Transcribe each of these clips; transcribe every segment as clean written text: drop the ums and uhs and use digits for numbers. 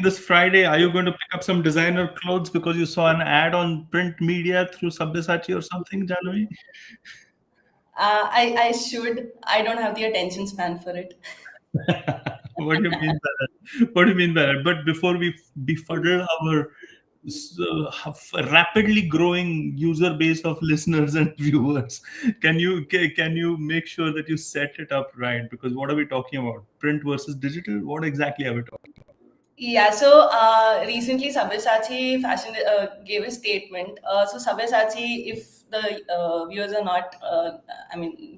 think this Friday, are you going to pick up some designer clothes because you saw an ad on print media through SabhyaSachi or something, Janvi? I should. I don't have the attention span for it. What do you mean by that? What do you mean by that? But before we befuddle our rapidly growing user base of listeners and viewers, can you make sure that you set it up right? Because what are we talking about? Print versus digital? What exactly are we talking about? Yeah, so recently Sabyasachi fashion gave a statement. So Sabyasachi, if the viewers are not,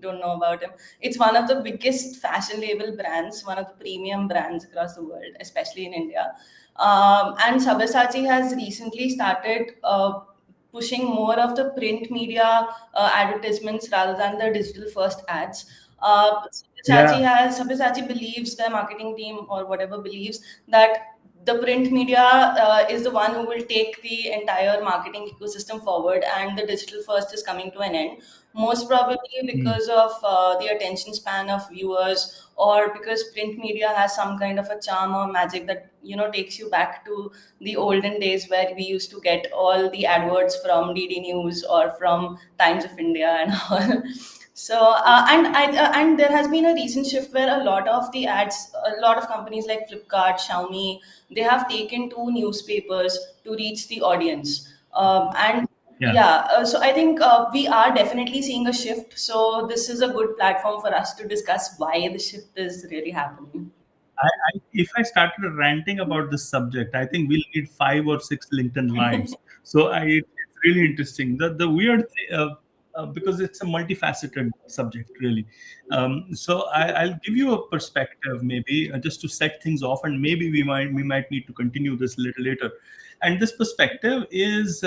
don't know about him, it's one of the biggest fashion label brands, one of the premium brands across the world, especially in India. And Sabyasachi has recently started pushing more of the print media advertisements rather than the digital first ads. Yeah. Sabyasachi believes, the marketing team or whatever believes that the print media is the one who will take the entire marketing ecosystem forward, and the digital first is coming to an end, most probably Hmm. because of the attention span of viewers, or because print media has some kind of a charm or magic that takes you back to the olden days where we used to get all the adverts from DD News or from Times of India and all. So and there has been a recent shift where a lot of the ads, a lot of companies like Flipkart, Xiaomi, they have taken to newspapers to reach the audience. And Yeah. yeah, so I think we are definitely seeing a shift. So this is a good platform for us to discuss why the shift is really happening. If I started ranting about this subject, I think we'll need 5 or 6 LinkedIn lives. So it's really interesting. The weird thing, because it's a multifaceted subject, really. I'll give you a perspective, maybe just to set things off, and maybe we might need to continue this a little later. And this perspective is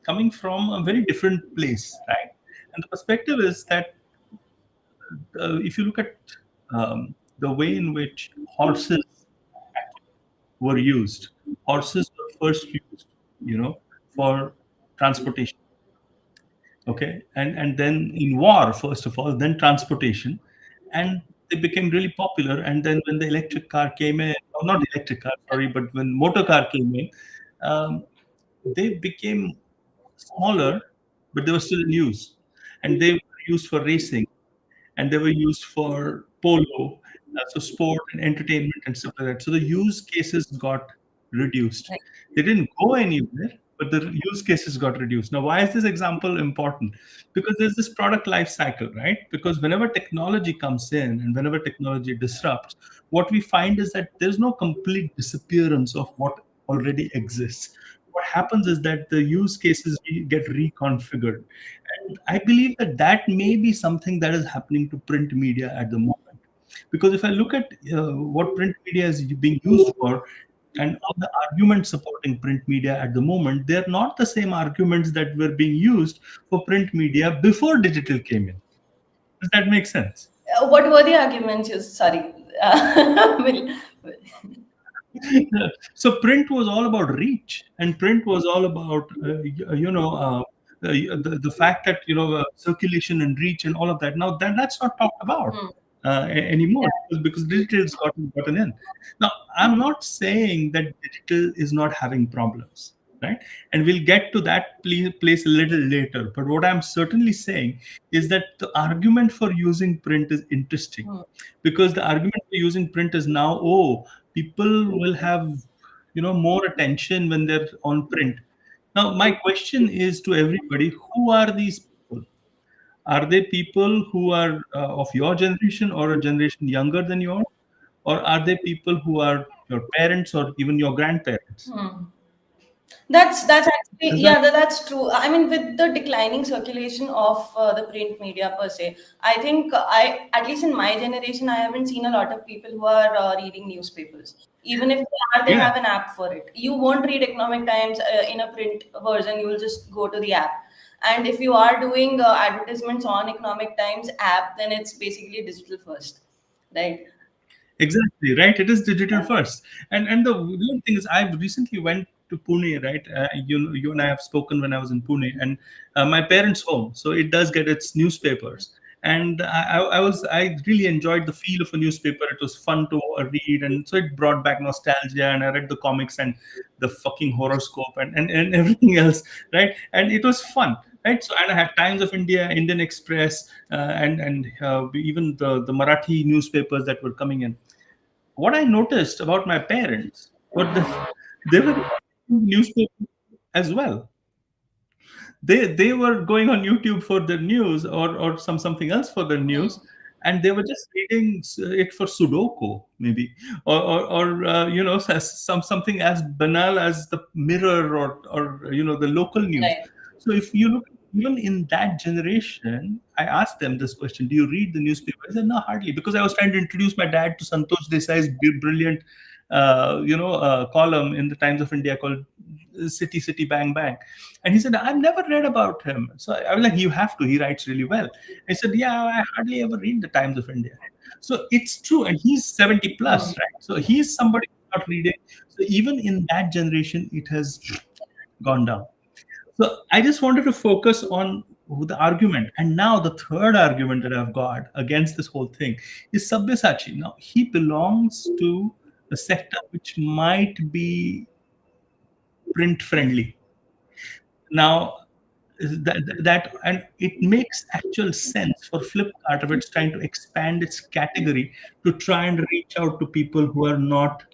coming from a very different place, right? And the perspective is that if you look at the way in which horses were used. Horses were first used, for transportation. Okay, and then in war, first of all, then transportation, and they became really popular. And then when the electric car came in, or not electric car, sorry, but when motor car came in, um, they became smaller, but they were still in use, and they were used for racing, and they were used for polo, so sport and entertainment and stuff like that. So the use cases got reduced. Right. They didn't go anywhere, but the use cases got reduced. Now, why is this example important? Because there's this product life cycle, right? Because whenever technology comes in and whenever technology disrupts, what we find is that there's no complete disappearance of what already exists. What happens is that the use cases get reconfigured. And I believe that that may be something that is happening to print media at the moment. Because if I look at what print media is being used for, and all the arguments supporting print media at the moment, they're not the same arguments that were being used for print media before digital came in. Does that make sense? What were the arguments? Sorry. Will- So print was all about reach, and print was all about the fact that circulation and reach and all of that. Now that's not talked about Hmm. anymore, because digital's gotten in. Now I'm not saying that digital is not having problems, right? And we'll get to that place a little later. But what I'm certainly saying is that the argument for using print is interesting, Hmm. because the argument for using print is now, oh, people will have more attention when they're on print. Now my question is to everybody, who are these people? Are they people who are of your generation or a generation younger than yours, or are they people who are your parents or even your grandparents? Hmm. That's actually, Does that yeah, that's true. I mean, with the declining circulation of the print media per se, I think I, at least in my generation, I haven't seen a lot of people who are reading newspapers. Even if they are, they yeah, have an app for it. You won't read Economic Times in a print version. You will just go to the app. And if you are doing advertisements on Economic Times app, then it's basically digital first, right? exactly, right. It is digital first. And the weird thing is, I recently went to Pune, right? You and I have spoken when I was in Pune, and my parents' home, so it does get its newspapers. and I really enjoyed the feel of a newspaper. It was fun to read, and so it brought back nostalgia. And I read the comics and the fucking horoscope and everything else, right? And it was fun, right? So, and I had Times of India, Indian Express, and even the Marathi newspapers that were coming in. What I noticed about my parents were they were newspapers as well. They were going on YouTube for the news, or something else for the news, Hmm. and they were just reading it for Sudoku maybe, or something as banal as the Mirror, or the local news. Right. So if you look even in that generation, I asked them this question: Do you read the newspaper? I said no, hardly, because I was trying to introduce my dad to Santosh Desai's brilliant column in the Times of India called City City Bang Bang. And he said, I've never read about him. So I was like, you have to. He writes really well. I said, yeah, I hardly ever read the Times of India. So it's true. And he's 70 plus, Hmm. right? So he's somebody who's not reading. So even in that generation, it has gone down. So I just wanted to focus on the argument. And now the third argument that I've got against this whole thing is Sabyasachi. Now, he belongs to a sector which might be print friendly. Now, that and it makes actual sense for Flipkart if it's trying to expand its category to try and reach out to people who are not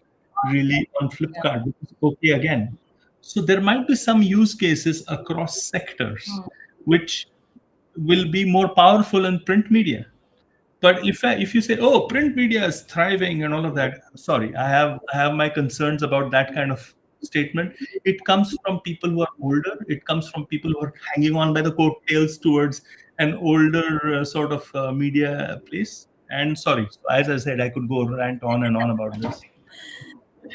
really on Yeah. Flipkart, which is okay again. So there might be some use cases across sectors Hmm. which will be more powerful in print media. But if you say, oh, print media is thriving and all of that, sorry, I have my concerns about that kind of statement. It comes from people who are older. It comes from people who are hanging on by the coattails towards an older sort of media place. And sorry, so as I said, I could go rant on and on about this.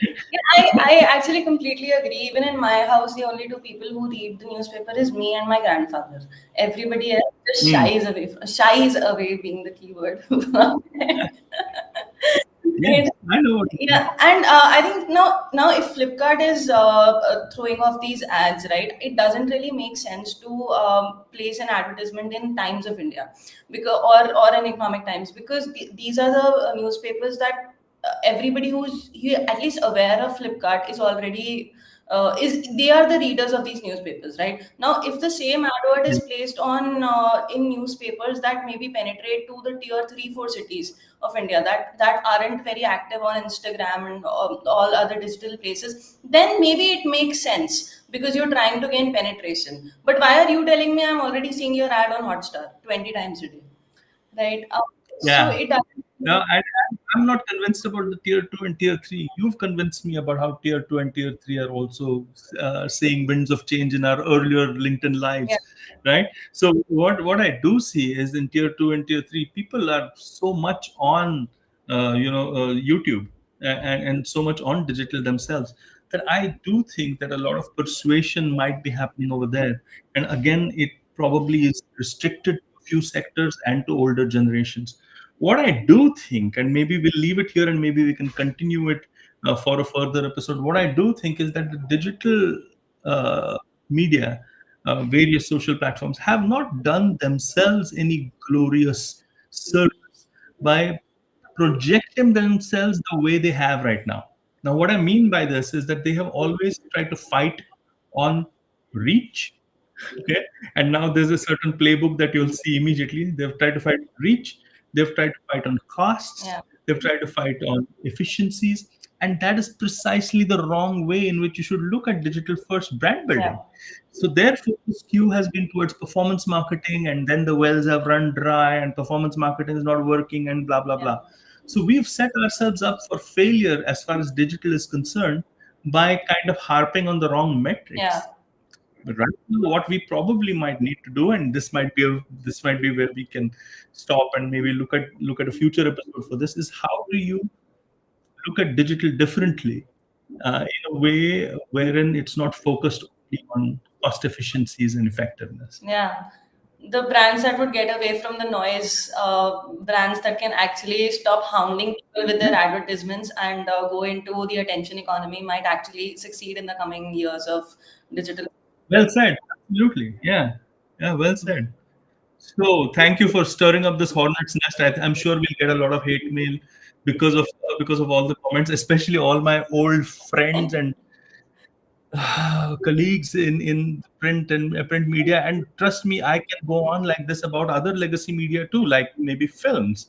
Yeah, I actually completely agree. Even in my house, the only two people who read the newspaper is me and my grandfather. Everybody else just Hmm. shies away being the keyword. Yes, Right. I know what you mean. Yeah, and I think now if Flipkart is throwing off these ads, right, it doesn't really make sense to place an advertisement in Times of India, because or an Economic Times, because these are the newspapers that everybody at least aware of Flipkart is already is they are the readers of these newspapers, right? Now, if the same advert is placed on in newspapers that maybe penetrate to the tier 3 4 cities of India, that aren't very active on Instagram and all other digital places, then maybe it makes sense because you're trying to gain penetration. But why are you telling me I'm already seeing your ad on Hotstar 20 times a day, right? So Yeah. it doesn't. No, I'm not convinced about the tier two and tier three. You've convinced me about how tier two and tier three are also seeing winds of change in our earlier LinkedIn Yeah, lives, right? So what I do see is in tier two and tier three, people are so much on YouTube and so much on digital themselves that I do think that a lot of persuasion might be happening over there. And again, it probably is restricted to a few sectors and to older generations. What I do think, and maybe we'll leave it here and maybe we can continue it for a further episode. What I do think is that the digital media, various social platforms, have not done themselves any glorious service by projecting themselves the way they have right now. Now, what I mean by this is that they have always tried to fight on reach. Okay. And now there's a certain playbook that you'll see immediately. They've tried to fight reach, they've tried to fight on costs, yeah, they've tried to fight on efficiencies. And that is precisely the wrong way in which you should look at digital first brand yeah, building. So their focus skew has been towards performance marketing, and then the wells have run dry, and performance marketing is not working, and blah blah yeah, blah. So we've set ourselves up for failure as far as digital is concerned by kind of harping on the wrong yeah. metrics. But right now, what we probably might need to do, and this might be where we can stop and maybe look at a future episode for this, is how do you look at digital differently in a way wherein it's not focused only on cost efficiencies and effectiveness. Yeah, the brands that would get away from the noise, brands that can actually stop hounding people with their Yeah. advertisements and go into the attention economy might actually succeed in the coming years of digital. Well said. Absolutely. Yeah. Yeah. Well said. So thank you for stirring up this hornet's nest. I'm sure we'll get a lot of hate mail because of all the comments, especially all my old friends and colleagues in print and print media. And trust me, I can go on like this about other legacy media too, like maybe films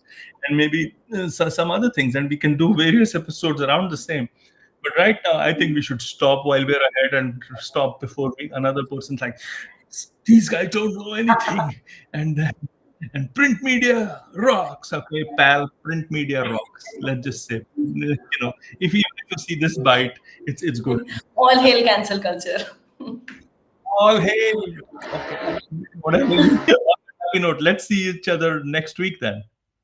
and maybe some other things, and we can do various episodes around the same. But right now, I think we should stop while we're ahead and stop before another person's like, these guys don't know anything. And print media rocks. Okay, pal, print media rocks. Let's just say, if you see this bite, it's good. All hail cancel culture. All hail. Okay, whatever you. On a happy note, let's see each other next week then.